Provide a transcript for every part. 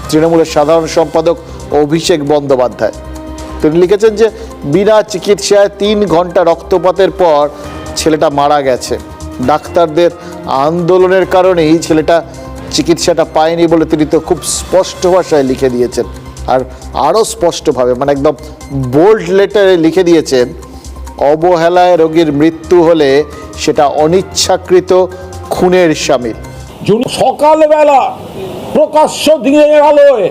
তৃণমূলের সাধারণ সম্পাদক অভিষেক বন্দ্যোপাধ্যায়। তিনি লিখেছেন যে বিনা চিকিৎসায় 3 ঘন্টা রক্তপাতের পর ছেলেটা মারা গেছে। ডাক্তারদের আন্দোলনের কারণেই ছেলেটা চিকিৎসাটা পায়নি বলে তিনি তো খুব স্পষ্ট ভাষায় লিখে দিয়েছেন। আর আরও স্পষ্টভাবে, মানে একদম বোল্ড লেটারে লিখে দিয়েছেন, অবহেলায় রোগীর মৃত্যু হলে সেটা অনিচ্ছাকৃত খুনের শামিল। সকালবেলা প্রকাশ্য দিনের আলোয়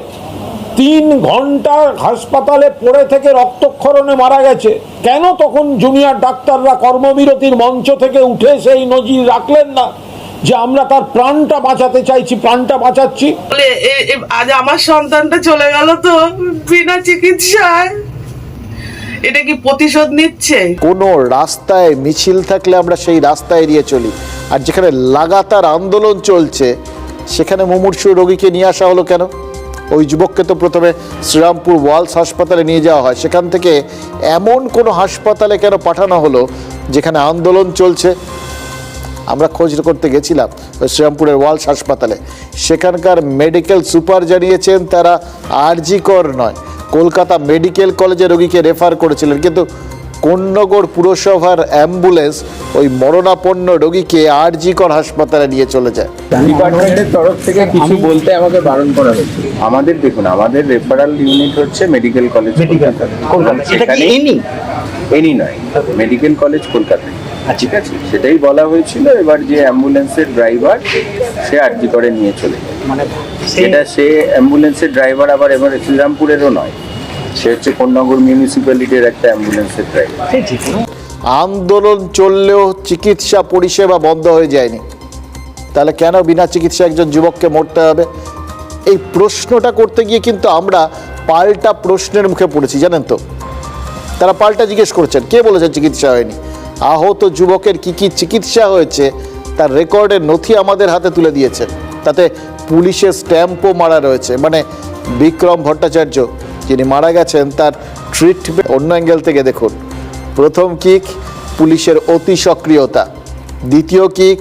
3 ঘন্টা হাসপাতালে পড়ে থেকে রক্তক্ষরণে মারা গেছে। কেন তখন জুনিয়র ডাক্তাররা কর্মবিরতির মঞ্চ থেকে উঠে সেই নজির রাখলেন না যে আমরা তার প্রাণটা বাঁচাতে চাইছি, প্রাণটা বাঁচাচ্ছি? আজ আমার সন্তানটা চলে গেল তো বিনা চিকিৎসায়, এটা কি প্রতিশোধ নিচ্ছে? কোনো রাস্তায় মিছিল থাকলে আমরা সেই রাস্তায় এড়িয়ে চলি, আর যেখানে লাগাতার আন্দোলন চলছে সেখানে মুমূর্ষু রোগীকে নিয়ে আসা হলো কেন? ওই যুবককে তো প্রথমে শ্রীরামপুর ওয়ালস হাসপাতালে নিয়ে যাওয়া হয়, সেখান থেকে এমন কোনো হাসপাতালে কেন পাঠানো হলো যেখানে আন্দোলন চলছে? আমরা খোঁজ করতে গেছিলাম ওই শ্রীরামপুরের ওয়ালস হাসপাতালে, সেখানকার মেডিকেল সুপার জানিয়েছেন তারা আরজিকর নয়, কলকাতা মেডিকেল কলেজে রোগীকে রেফার করেছিলেন। কিন্তু কোন্নগর পুরসভার অ্যাম্বুলেন্স ওই মরণাপন্ন রোগীকে আরজিকর হাসপাতালে নিয়ে চলে যায়। ডিপার্টমেন্টের তরফ থেকে কিছু বলতে আমাকে বারণ করা হয়েছে। আমাদের দেখুন, আমাদের রেফারাল ইউনিট হচ্ছে মেডিকেল কলেজ কলকাতা। এনি নয়, মেডিকেল কলেজ কলকাতা। ঠিক আছে, সেটাই বলা হয়েছিল। এবার যে অ্যাম্বুলেন্সের ড্রাইভার সে আরজি করে নিয়ে চলে যায়, মানে সেটা সে অ্যাম্বুলেন্সের ড্রাইভার আবার এবার শ্রীরামপুরেরও নয়, সে হচ্ছে কোন্নগর মিউনিসিপ্যালিটির একটা অ্যাম্বুলেন্সের ড্রাইভার। আন্দোলন চললেও চিকিৎসা পরিষেবা বন্ধ হয়ে যায়নি, তাহলে কেন বিনা চিকিৎসা একজন যুবককে মরতে হবে? এই প্রশ্নটা করতে গিয়ে কিন্তু আমরা পাল্টা প্রশ্নের মুখে পড়েছি, জানেন তো। তারা পাল্টা জিজ্ঞেস করছেন, কে বলেছে চিকিৎসা হয়নি? আহত যুবকের কি কি চিকিৎসা হয়েছে তার রেকর্ডের নথি আমাদের হাতে তুলে দিয়েছেন, তাতে পুলিশের স্ট্যাম্পও মারা রয়েছে। মানে বিক্রম ভট্টাচার্য যিনি মারা গেছেন তার ট্রিটমেন্ট অন্য অ্যাঙ্গেল থেকে দেখুন। প্রথম কিক পুলিশের অতি সক্রিয়তা, দ্বিতীয় কিক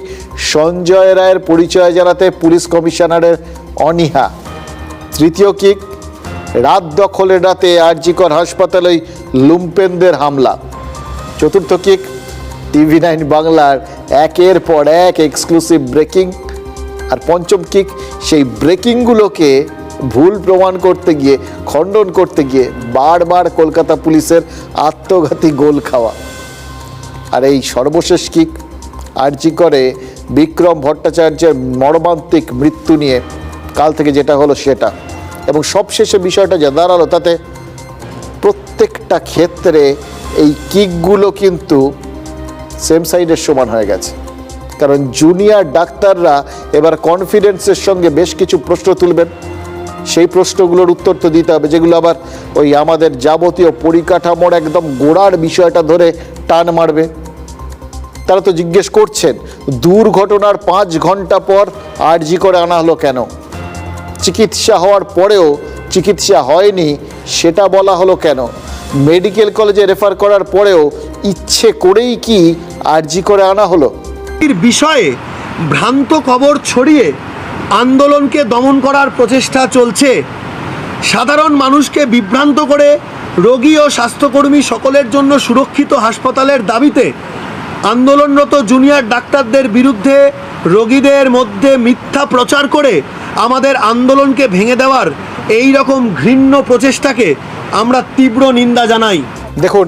সঞ্জয় রায়ের পরিচয় জানাতে পুলিশ কমিশনারের অনীহা, তৃতীয় কিক রাত দখলের রাতে আরজিকর হাসপাতালে লুম্পেনদের হামলা, চতুর্থ কিক TV9 বাংলার একের পর এক এক্সক্লুসিভ ব্রেকিং, আর পঞ্চম কিক সেই ব্রেকিংগুলোকে ভুল প্রমাণ করতে গিয়ে, খণ্ডন করতে গিয়ে বারবার কলকাতা পুলিশের আত্মঘাতী গোল খাওয়া। আর এই সর্বশেষ কিক আরজিকরে বিক্রম ভট্টাচার্যের মর্মান্তিক মৃত্যু নিয়ে কাল থেকে যেটা হলো সেটা। এবং সবশেষে বিষয়টা যা দাঁড়ালো তাতে প্রত্যেকটা ক্ষেত্রে এই কিকগুলো কিন্তু সেম সাইডের সমান হয়ে গেছে। কারণ জুনিয়র ডাক্তাররা এবার কনফিডেন্সের সঙ্গে বেশ কিছু প্রশ্ন তুলবেন, সেই প্রশ্নগুলোর উত্তর তো দিতে হবে, যেগুলো আবার ওই আমাদের যাবতীয় পরিকাঠামোর একদম গোড়ার বিষয়টা ধরে টান মারবে। তারা তো জিজ্ঞেস করছেন দুর্ঘটনার 5 ঘন্টা পর আরজি করে আনা হলো কেন? চিকিৎসা হওয়ার পরেও চিকিৎসা হয়নি সেটা বলা হলো কেন? মেডিকেল কলেজে রেফার করার পরেও ইচ্ছে করেই কি আরজি করে আনা হলো? এর বিষয়ে ভ্রান্ত খবর ছড়িয়ে আন্দোলনকে দমন করার প্রচেষ্টা চলছে। সাধারণ মানুষকে বিভ্রান্ত করে রোগী ও স্বাস্থ্যকর্মী সকলের জন্য সুরক্ষিত হাসপাতালের দাবিতে আন্দোলনরত জুনিয়র ডাক্তারদের বিরুদ্ধে রোগীদের মধ্যে মিথ্যা প্রচার করে আমাদের আন্দোলনকে ভেঙে দেওয়ার এই রকম ঘৃণ্য প্রচেষ্টাকে আমরা তীব্র নিন্দা জানাই। দেখুন,